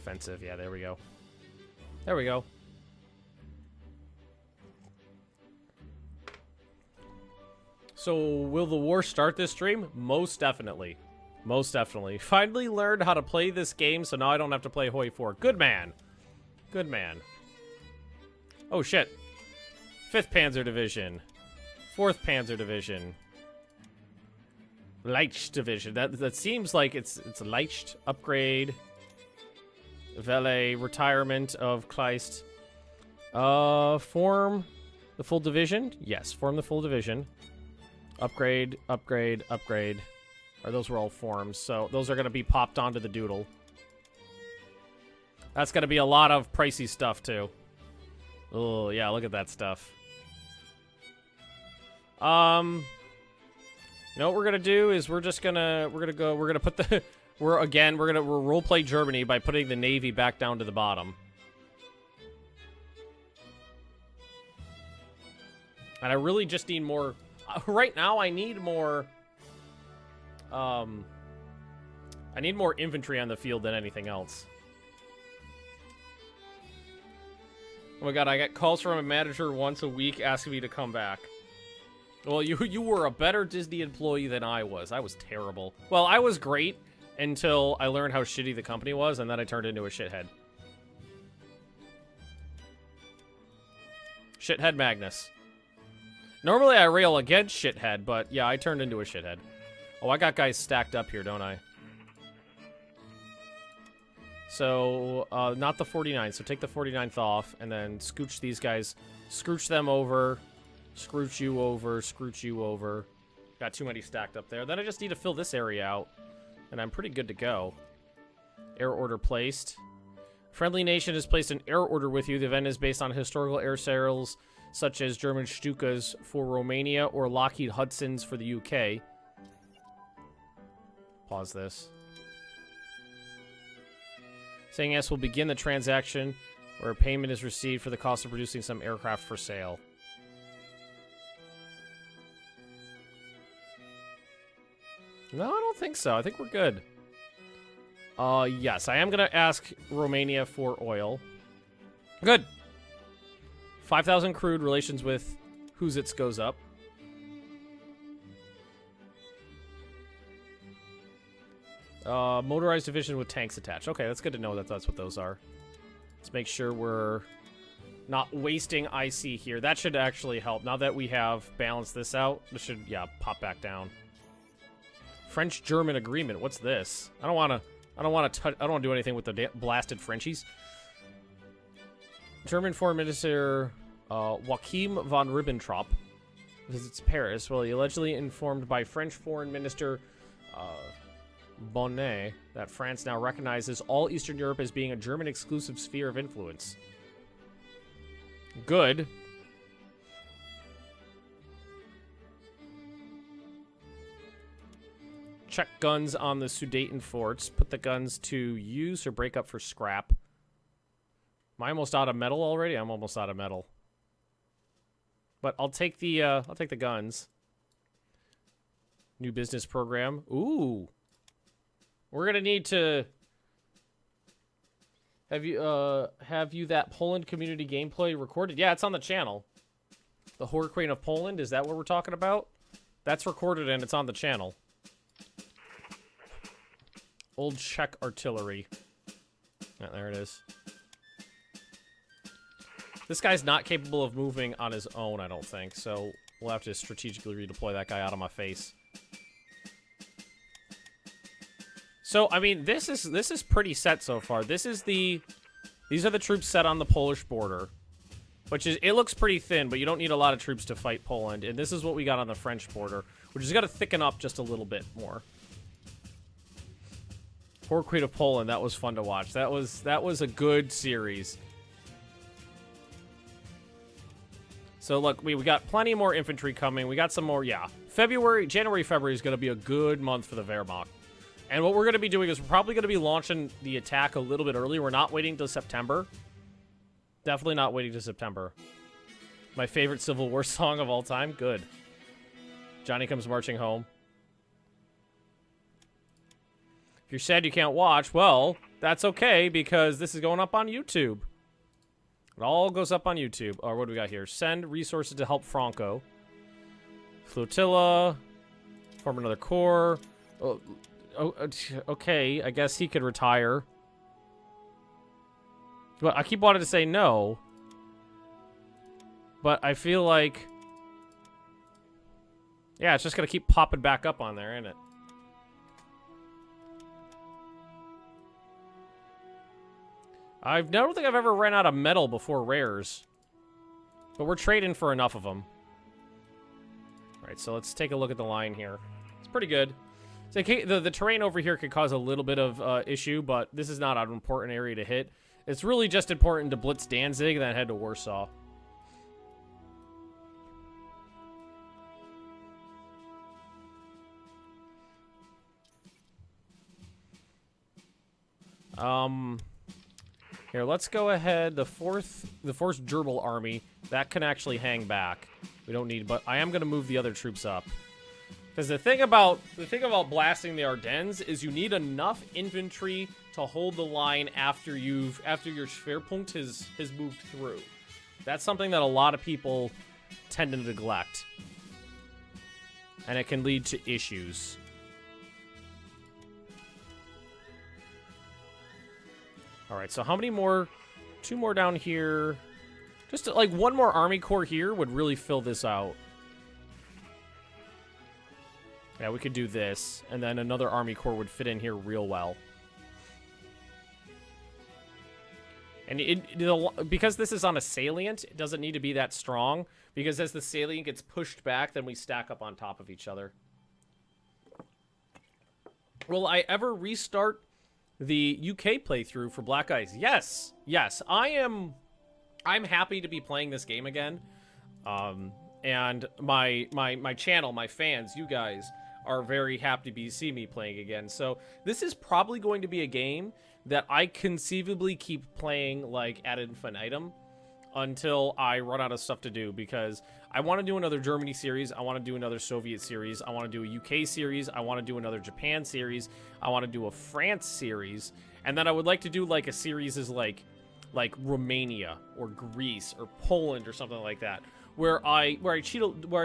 offensive. Yeah, there we go. There we go. So, will the war start this stream? Most definitely. Most definitely. Finally learned how to play this game, so now I don't have to play Hoi 4. Good man. Good man. Oh, shit. 5th Panzer Division. 4th Panzer Division. Leicht Division. That seems like it's Leicht. Upgrade. Vele. Retirement of Kleist. Form the full division? Yes, form the full division. Upgrade, upgrade, upgrade. Or those were all forms, so those are going to be popped onto the doodle. That's going to be a lot of pricey stuff, too. Oh, yeah, look at that stuff. You know what we're going to do is we're going to put the... we're going to roleplay Germany by putting the Navy back down to the bottom. And I really just need more... right now, I need more... I need more infantry on the field than anything else. Oh my god, I get calls from a manager once a week asking me to come back. Well, you were a better Disney employee than I was. I was terrible. Well, I was great until I learned how shitty the company was, and then I turned into a shithead. Shithead Magnus. Normally I rail against shithead, but yeah, I turned into a shithead. Oh, I got guys stacked up here, don't I? So, not the 49. So take the 49th off, and then scooch these guys. Scooch them over. Scooch you over. Scooch you over. Got too many stacked up there. Then I just need to fill this area out, and I'm pretty good to go. Air order placed. Friendly nation has placed an air order with you. The event is based on historical air sales, such as German Stukas for Romania or Lockheed Hudson's for the UK. Pause this. Saying yes will begin the transaction where payment is received for the cost of producing some aircraft for sale. No, I don't think so. I think we're good. Yes, I am going to ask Romania for oil. Good. 5,000 crude, relations with Huzits goes up. Motorized division with tanks attached. Okay, that's good to know that that's what those are. Let's make sure we're not wasting IC here. That should actually help. Now that we have balanced this out, this should, yeah, pop back down. French-German agreement. What's this? I don't want to do anything with the blasted Frenchies. German Foreign Minister Joachim von Ribbentrop visits Paris. Well, he allegedly informed by French Foreign Minister Bonnet that France now recognizes all Eastern Europe as being a German exclusive sphere of influence. Good. Check guns on the Sudeten forts. Put the guns to use or break up for scrap. Am I almost out of metal already? I'm almost out of metal. But I'll take the guns. New business program. Ooh. We're gonna need to have you that Poland community gameplay recorded? Yeah, it's on the channel. The Horror Queen of Poland, is that what we're talking about? That's recorded and it's on the channel. Old Czech artillery. Yeah, there it is. This guy's not capable of moving on his own, I don't think, so we'll have to strategically redeploy that guy out of my face. So, I mean, this is pretty set so far. These are the troops set on the Polish border, which is, it looks pretty thin, but you don't need a lot of troops to fight Poland. And this is what we got on the French border, which has got to thicken up just a little bit more. Horror Queen of Poland, that was fun to watch. That was a good series. So look, we got plenty more infantry coming. We got some more, yeah. January, February is going to be a good month for the Wehrmacht. And what we're going to be doing is we're probably going to be launching the attack a little bit early. We're not waiting till September. Definitely not waiting till September. My favorite Civil War song of all time. Good. Johnny Comes Marching Home. If you're sad you can't watch, well, that's okay because this is going up on YouTube. It all goes up on YouTube. Or what do we got here? Send resources to help Franco. Flotilla. Form another corps. Oh, okay, I guess he could retire. But I keep wanting to say no. But I feel like... yeah, it's just going to keep popping back up on there, isn't it? I don't think I've ever ran out of metal before rares. But we're trading for enough of them. Alright, so let's take a look at the line here. It's pretty good. So the terrain over here could cause a little bit of issue, but this is not an important area to hit. It's really just important to blitz Danzig and then head to Warsaw. Here, let's go ahead. The fourth Gerbil army, that can actually hang back. We don't need, but I am going to move the other troops up. Because the thing about blasting the Ardennes is you need enough infantry to hold the line after your Schwerpunkt has moved through. That's something that a lot of people tend to neglect. And it can lead to issues. Alright, so how many more? 2 more down here. Just like 1 more army corps here would really fill this out. Yeah, we could do this, and then another army corps would fit in here real well. And because this is on a salient, it doesn't need to be that strong, because as the salient gets pushed back, then we stack up on top of each other. Will I ever restart the UK playthrough for Black Ice? Yes, yes, I'm happy to be playing this game again. And my channel, my fans, you guys are very happy to see me playing again. So this is probably going to be a game that I conceivably keep playing like ad infinitum until I run out of stuff to do, because I want to do another Germany series, I want to do another Soviet series, I want to do a UK series, I want to do another Japan series, I want to do a France series, and then I would like to do like a series as like Romania or Greece or Poland or something like that, where I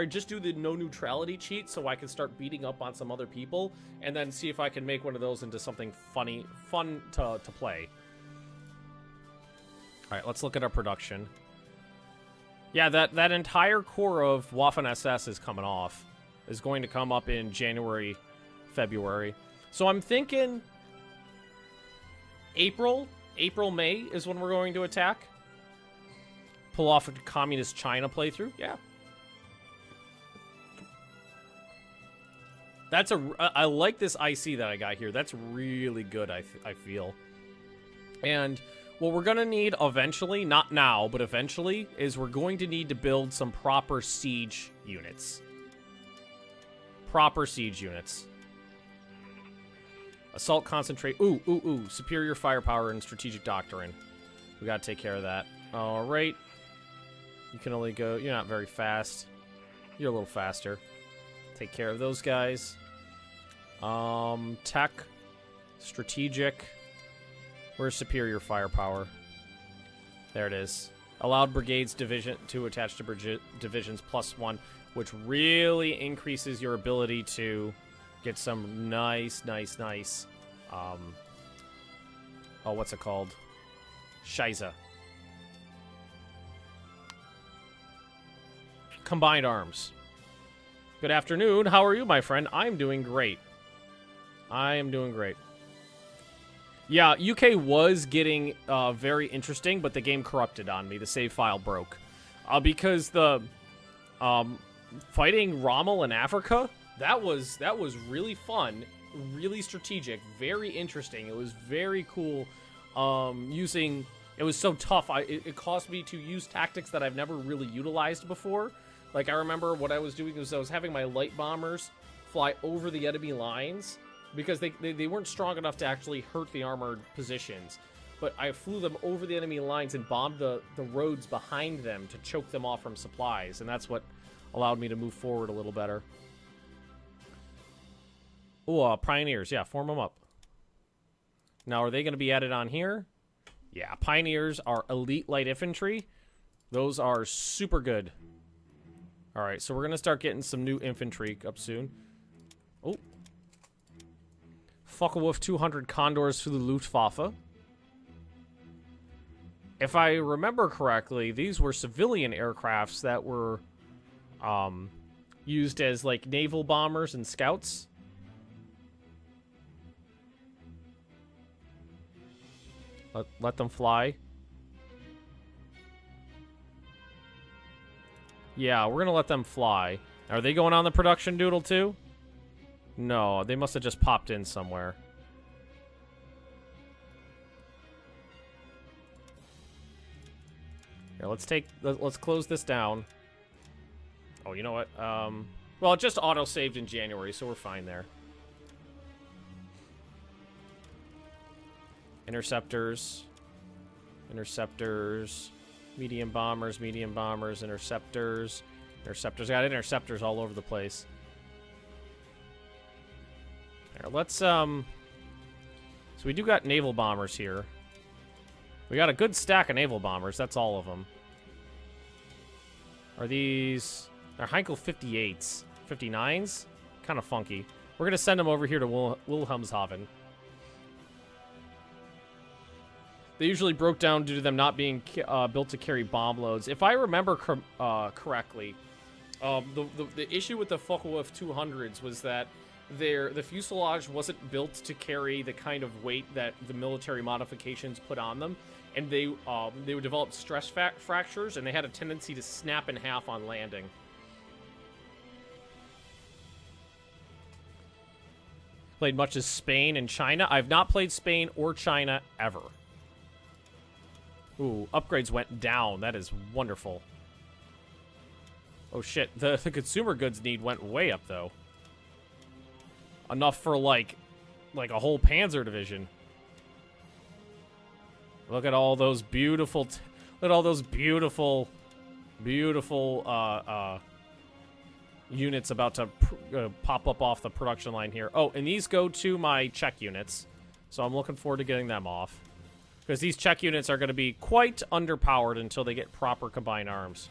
just do the no neutrality cheat so I can start beating up on some other people and then see if I can make one of those into something fun to play. All right, let's look at our production. Yeah, that entire core of Waffen SS is coming off. Is going to come up in January, February. So I'm thinking April, May is when we're going to attack. Pull off a communist China playthrough. Yeah. I like this IC that I got here. That's really good, I feel. And what we're going to need eventually, not now, but eventually, is we're going to need to build some proper siege units. Proper siege units. Assault concentrate. Ooh. Superior firepower and strategic doctrine. We got to take care of that. All right. You can only go... You're not very fast. You're a little faster. Take care of those guys. Tech. Strategic. Where's superior firepower? There it is. Allowed brigades division to attach to divisions +1, which really increases your ability to get some nice. Oh, what's it called? Scheiße. Combined arms. Good afternoon. How are you, my friend? I'm doing great. I am doing great. Yeah, UK was getting very interesting, but the game corrupted on me. The save file broke. Because the fighting Rommel in Africa, that was really fun, really strategic, very interesting. It was very cool. It was so tough. It caused me to use tactics that I've never really utilized before. Like, I remember what I was doing was I was having my light bombers fly over the enemy lines, because they weren't strong enough to actually hurt the armored positions. But I flew them over the enemy lines and bombed the roads behind them to choke them off from supplies. And that's what allowed me to move forward a little better. Oh, Pioneers. Yeah, form them up. Now, are they going to be added on here? Yeah, Pioneers are elite light infantry. Those are super good. All right, so we're going to start getting some new infantry up soon. Oh. Focke-Wulf 200 Condors for the Luftwaffe. If I remember correctly, these were civilian aircrafts that were used as, like, naval bombers and scouts. Let them fly. Yeah, we're gonna let them fly. Are they going on the production doodle too? No, they must have just popped in somewhere. Here, let's close this down. Oh, you know what? Well, it just auto-saved in January, so we're fine there. Interceptors. Medium bombers, interceptors. Interceptors. Got interceptors all over the place. There, let's, so we do got naval bombers here. We got a good stack of naval bombers. That's all of them. Are these... They're Heinkel 58s. 59s? Kind of funky. We're going to send them over here to Wilhelmshaven. They usually broke down due to them not being built to carry bomb loads. If I remember correctly, the issue with the Focke-Wulf 200s was that the fuselage wasn't built to carry the kind of weight that the military modifications put on them, and they would develop stress fractures, and they had a tendency to snap in half on landing. Played much as Spain and China. I've not played Spain or China ever. Ooh, upgrades went down. That is wonderful. Oh shit, the consumer goods need went way up though. Enough for like a whole Panzer division. Look at all those beautiful units about to pop up off the production line here. Oh, and these go to my Czech units. So I'm looking forward to getting them off. Because these Czech units are going to be quite underpowered until they get proper combined arms.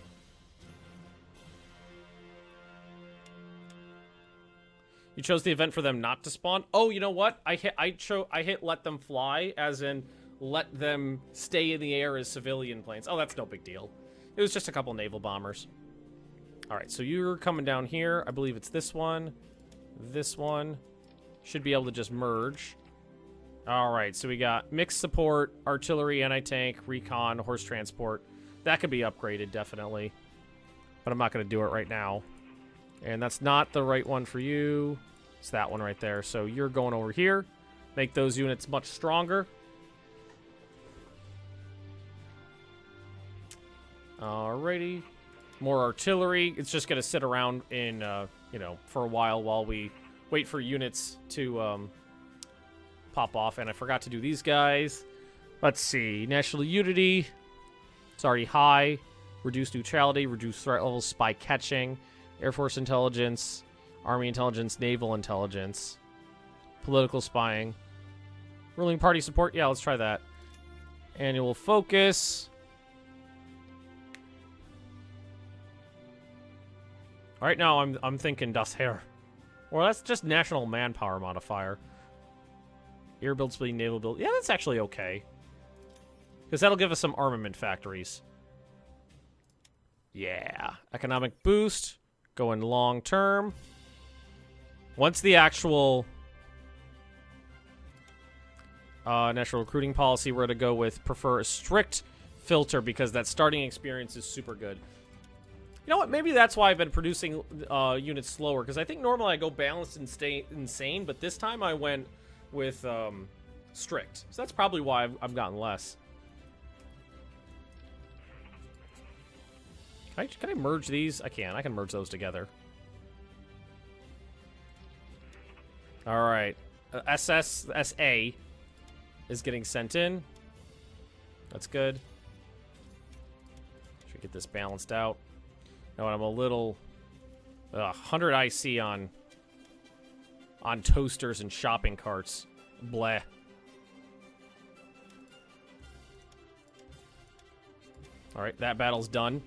You chose the event for them not to spawn? Oh, you know what? I hit let them fly, as in let them stay in the air as civilian planes. Oh, that's no big deal. It was just a couple naval bombers. Alright, so you're coming down here. I believe it's this one. This one. Should be able to just merge. Alright, so we got mixed support, artillery, anti-tank, recon, horse transport. That could be upgraded, definitely. But I'm not going to do it right now. And that's not the right one for you. It's that one right there. So you're going over here. Make those units much stronger. Alrighty. More artillery. It's just going to sit around in, for a while we wait for units to pop off. And I forgot to do these guys. Let's see. National unity. It's already high. Reduced neutrality. Reduced threat levels. Spy catching. Air Force intelligence. Army intelligence. Naval intelligence. Political spying. Ruling party support. Yeah, let's try that. Annual focus. Right now, I'm thinking Das Heer. Well, that's just national manpower modifier. Air build speed, naval build. Yeah, that's actually okay. Because that'll give us some armament factories. Yeah. Economic boost. Going long term. Once the actual national recruiting policy, we're going to go with prefer a strict filter because that starting experience is super good. You know what? Maybe that's why I've been producing units slower, because I think normally I go balanced and stay insane, but this time I went with strict. So that's probably why I've gotten less. Can I merge these? I can. I can merge those together. All right. SA is getting sent in. That's good. Should get this balanced out. Now I'm a little 100 IC on toasters and shopping carts. Bleh. All right, that battle's done.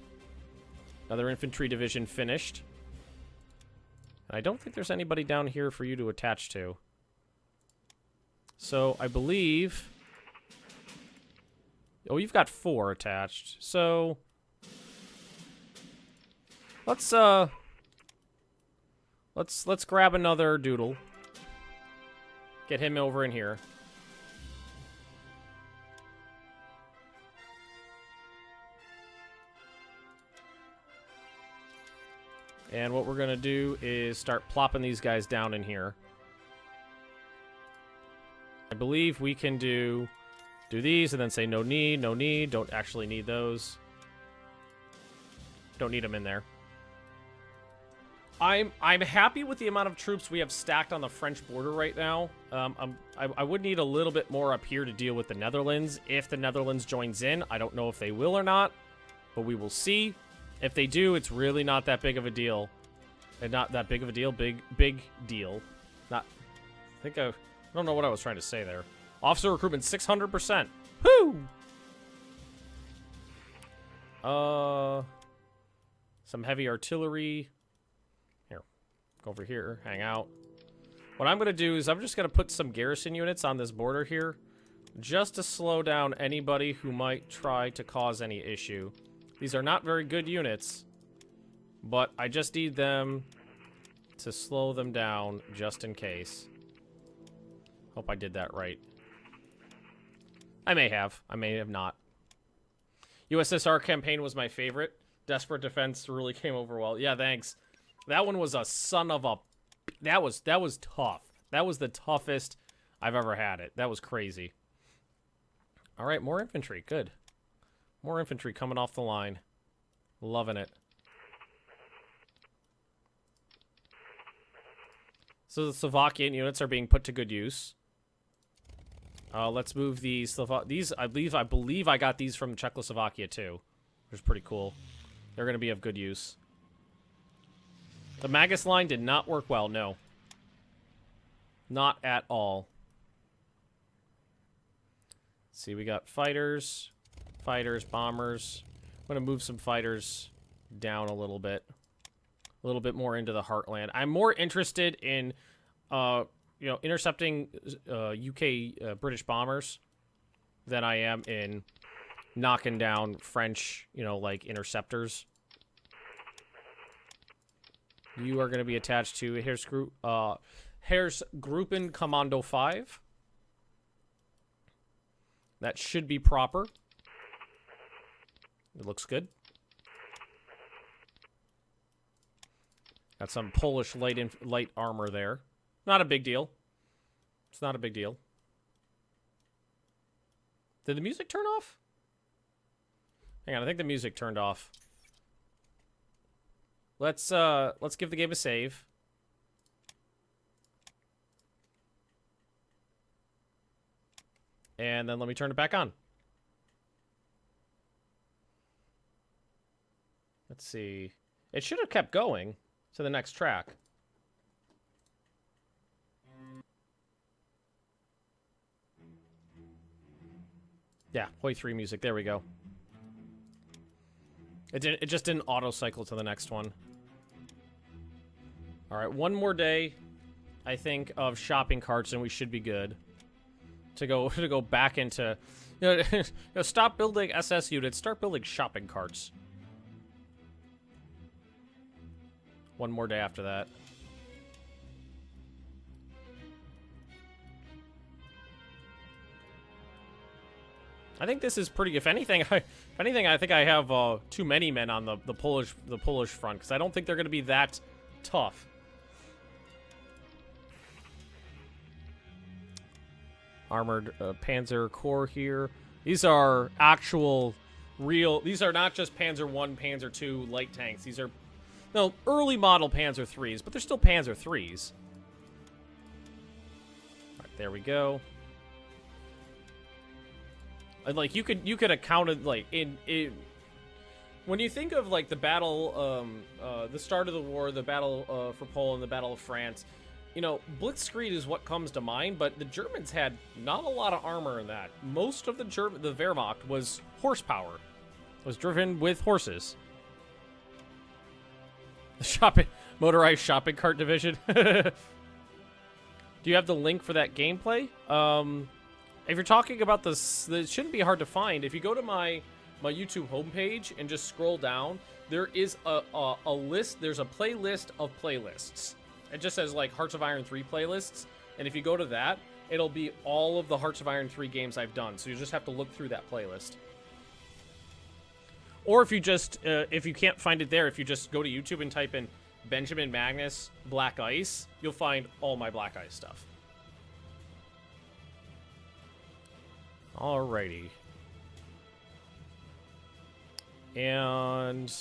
Another infantry division finished. And I don't think there's anybody down here for you to attach to. So I believe... Oh, you've got 4 attached. So let's grab another doodle. Get him over in here. And what we're gonna do is start plopping these guys down in here. I believe we can do these and then say no need, no need. Don't actually need those. Don't need them in there. I'm happy with the amount of troops we have stacked on the French border right now. I would need a little bit more up here to deal with the Netherlands. If the Netherlands joins in, I don't know if they will or not, but we will see. If they do, it's really not that big of a deal. And not that big of a deal. Big deal. Not. I don't know what I was trying to say there. Officer recruitment 600%. Woo! Some heavy artillery. Here. Go over here. Hang out. What I'm going to do is I'm just going to put some garrison units on this border here. Just to slow down anybody who might try to cause any issue. These are not very good units. But I just need them to slow them down just in case. Hope I did that right. I may have not. USSR campaign was my favorite. Desperate Defense really came over well. Yeah, thanks. That one was a son of a... That was tough. That was the toughest I've ever had it. That was crazy. All right, more infantry. Good. More infantry coming off the line. Loving it. So the Slovakian units are being put to good use. Let's move these. I believe I got these from Czechoslovakia too, which is pretty cool. They're going to be of good use. The Magnus line did not work well. No, not at all. Let's see, we got fighters, bombers. I'm going to move some fighters down a little bit more into the heartland. I'm more interested in, intercepting UK British bombers than I am in knocking down French, like interceptors. You are going to be attached to Heeresgruppen Commando 5. That should be proper. It looks good. Got some Polish light armor there. Not a big deal. It's not a big deal. Did the music turn off? Hang on, I think the music turned off. Let's give the game a save. And then let me turn it back on. Let's see. It should have kept going to the next track. Yeah, Hoi 3 music. There we go. It just didn't auto cycle to the next one. All right, one more day, I think, of shopping carts, and we should be good to go back into. Stop building SS units. Start building shopping carts. One more day after that. I think this is pretty. If anything, I think I have too many men on the Polish front because I don't think they're going to be that tough. Armored Panzer Corps here. These are actual, real. These are not just Panzer I, Panzer II light tanks. These are early model Panzer IIIs, but they're still Panzer IIIs. All right, there we go. Like you could account it like in when you think of like the battle, the start of the war, the battle for Poland, the Battle of France. Blitzkrieg is what comes to mind, but the Germans had not a lot of armor in that. Most of the Wehrmacht was horsepower. was driven with horses. The motorized shopping cart division. Do you have the link for that gameplay? If you're talking about this, it shouldn't be hard to find. If you go to my YouTube homepage and just scroll down, there is a list. There's a playlist of playlists. It just says like Hearts of Iron 3 playlists, and if you go to that, it'll be all of the Hearts of Iron 3 games I've done. So you just have to look through that playlist. Or if you just, if you can't find it there, if you just go to YouTube and type in Benjamin Magnus Black Ice, you'll find all my Black Ice stuff. Alrighty. And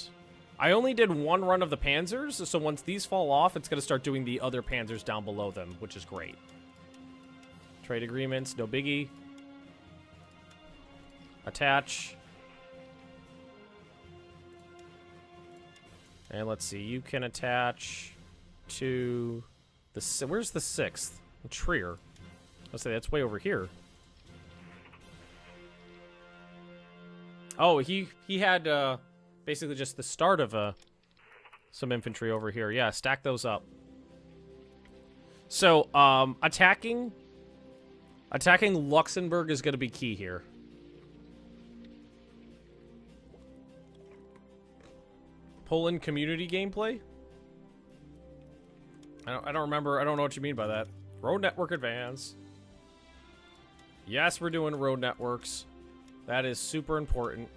I only did one run of the Panzers, so once these fall off, it's going to start doing the other Panzers down below them, which is great. Trade agreements, no biggie. Attach. And let's see, you can attach to the... Where's the 6th? Trier. Let's say that's way over here. Oh, he had basically just the start of some infantry over here. Yeah, stack those up. So, attacking Luxembourg is going to be key here. Poland community gameplay? I don't remember. I don't know what you mean by that. Road network advance. Yes, we're doing road networks. That is super important.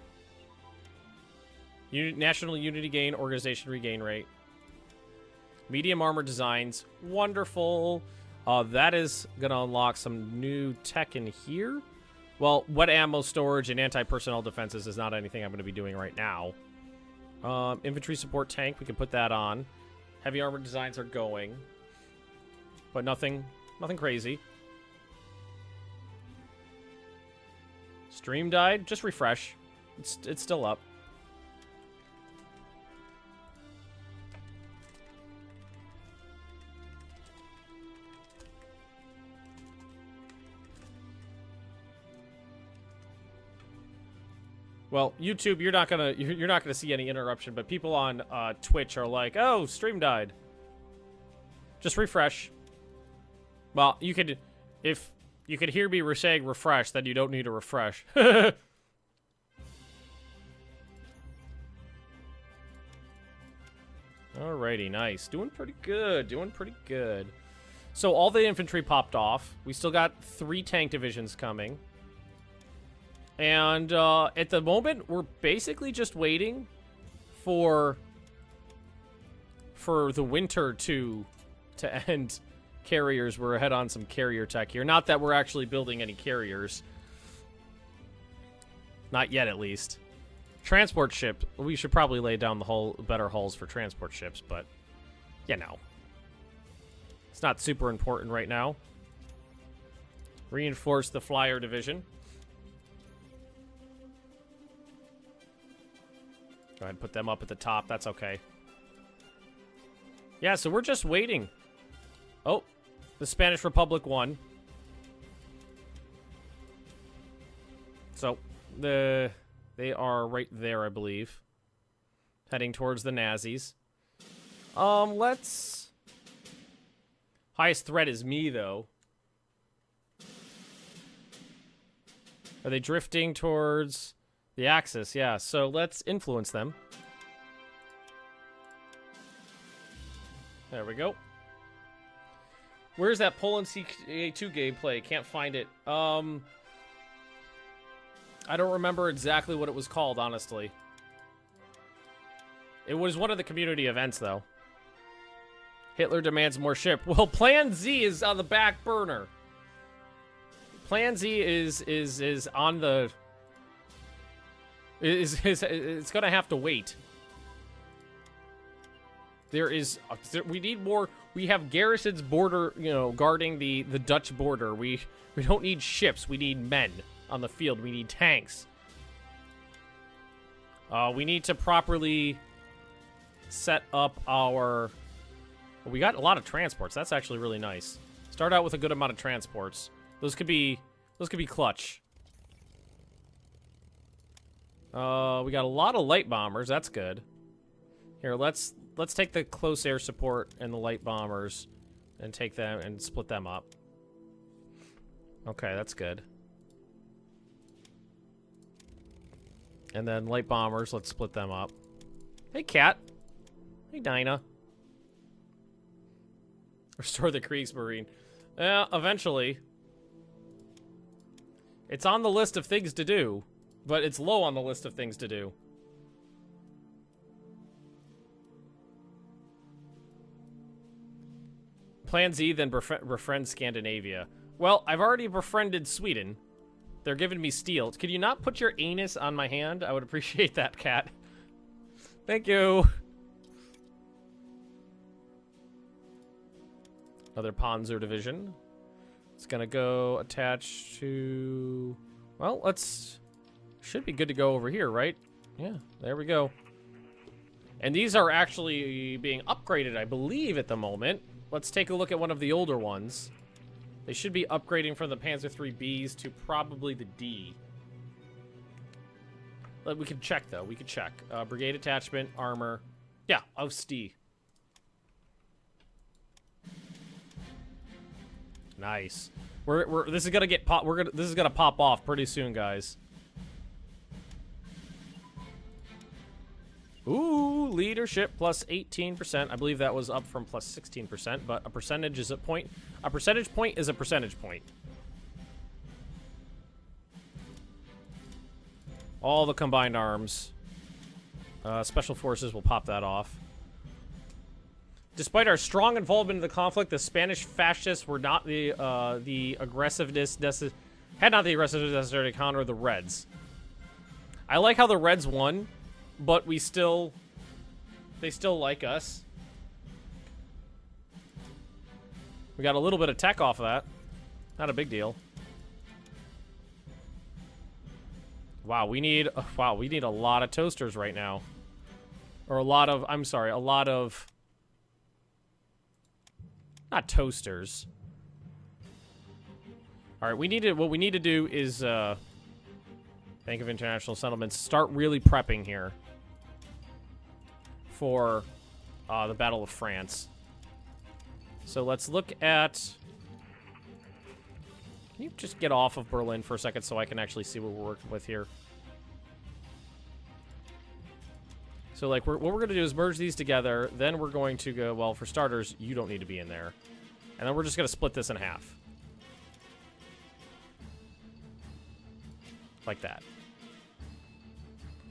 National unity gain, organization regain rate. Medium armor designs. Wonderful. That is going to unlock some new tech in here. Well, wet ammo storage and anti-personnel defenses is not anything I'm going to be doing right now. Infantry support tank, we can put that on. Heavy armor designs are going. But nothing crazy. Stream died. Just refresh. It's still up. Well, YouTube, you're not gonna see any interruption, but people on Twitch are like, "Oh, stream died." Just refresh. Well, you could, if you could hear me saying refresh, then you don't need to refresh. Alrighty, nice. Doing pretty good. Doing pretty good. So all the infantry popped off. We still got 3 tank divisions coming. And at the moment, we're basically just waiting for the winter to end carriers. We're ahead on some carrier tech here. Not that we're actually building any carriers. Not yet, at least. Transport ship. We should probably lay down the better hulls for transport ships, but you know, it's not super important right now. Reinforce the flyer division. Go ahead and put them up at the top. That's okay. Yeah, so we're just waiting. Oh, the Spanish Republic won. So, they are right there, I believe. Heading towards the Nazis. Let's... Highest threat is me, though. Are they drifting towards... the Axis, yeah. So let's influence them. There we go. Where's that Poland CA2 gameplay? Can't find it. I don't remember exactly what it was called, honestly. It was one of the community events, though. Hitler demands more ship. Well, Plan Z is on the back burner. Plan Z is on the... It's gonna have to wait. We need more. We have garrisons guarding the Dutch border. We don't need ships. We need men on the field. We need tanks. We need to properly set up our... We got a lot of transports. That's actually really nice. Start out with a good amount of transports. Those could be clutch. We got a lot of light bombers. That's good. Here, let's take the close air support and the light bombers and take them and split them up. Okay, that's good. And then light bombers, let's split them up. Hey, Cat. Hey, Dinah. Restore the Kriegsmarine. Eventually. It's on the list of things to do, but it's low on the list of things to do. Plan Z, then befriend Scandinavia. Well, I've already befriended Sweden. They're giving me steel. Could you not put your anus on my hand? I would appreciate that, Cat. Thank you. Another Panzer division. It's gonna go attached to... Well, let's... Should be good to go over here, right? Yeah, there we go. And these are actually being upgraded, I believe, at the moment. Let's take a look at one of the older ones. They should be upgrading from the Panzer IIIBs to probably the D. We can check, though. We can check. Brigade attachment, armor. Yeah, Aufstieg. Nice. This is gonna get pop. This is gonna pop off pretty soon, guys. Ooh, leadership plus 18%. I believe that was up from plus 16%, but a percentage is a point. A percentage point is a percentage point. All the combined arms. Special forces will pop that off. Despite our strong involvement in the conflict, the Spanish fascists were not the aggressiveness had not the aggressiveness necessary to counter the Reds. I like how the Reds won, but they still like us. We got a little bit of tech off of that. Not a big deal. Wow, we need a lot of toasters right now. Or a lot of not toasters. All right, what we need to do is Bank of International Settlements start really prepping here for the Battle of France. So let's look at... Can you just get off of Berlin for a second so I can actually see what we're working with here? So, like, what we're going to do is merge these together. Then we're going to go, well, for starters, you don't need to be in there. And then we're just going to split this in half. Like that.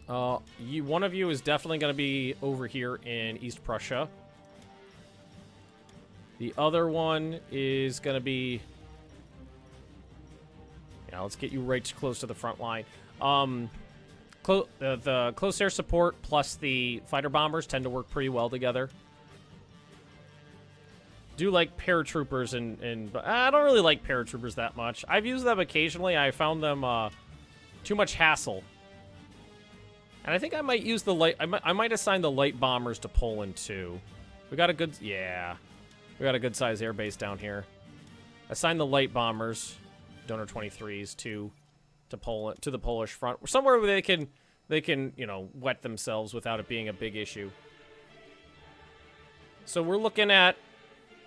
One of you is definitely going to be over here in East Prussia. The other one is going to be... Yeah, let's get you right close to the front line. The close air support plus the fighter bombers tend to work pretty well together. Do like paratroopers and I don't really like paratroopers that much. I've used them occasionally. I found them too much hassle. And I think I might use the light. I might assign the light bombers to Poland too. We got a good we got a good size air base down here. Assign the light bombers, Donor 23s to Poland, to the Polish front, somewhere where they can, you know, wet themselves without it being a big issue. So we're looking at,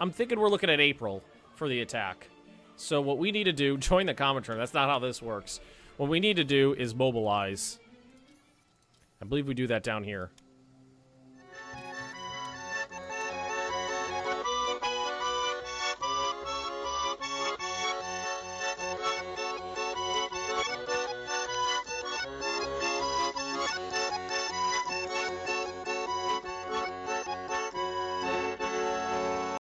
I'm thinking we're looking at April for the attack. So what we need to do, join the Comintern. That's not how this works. What we need to do is mobilize. I believe we do that down here.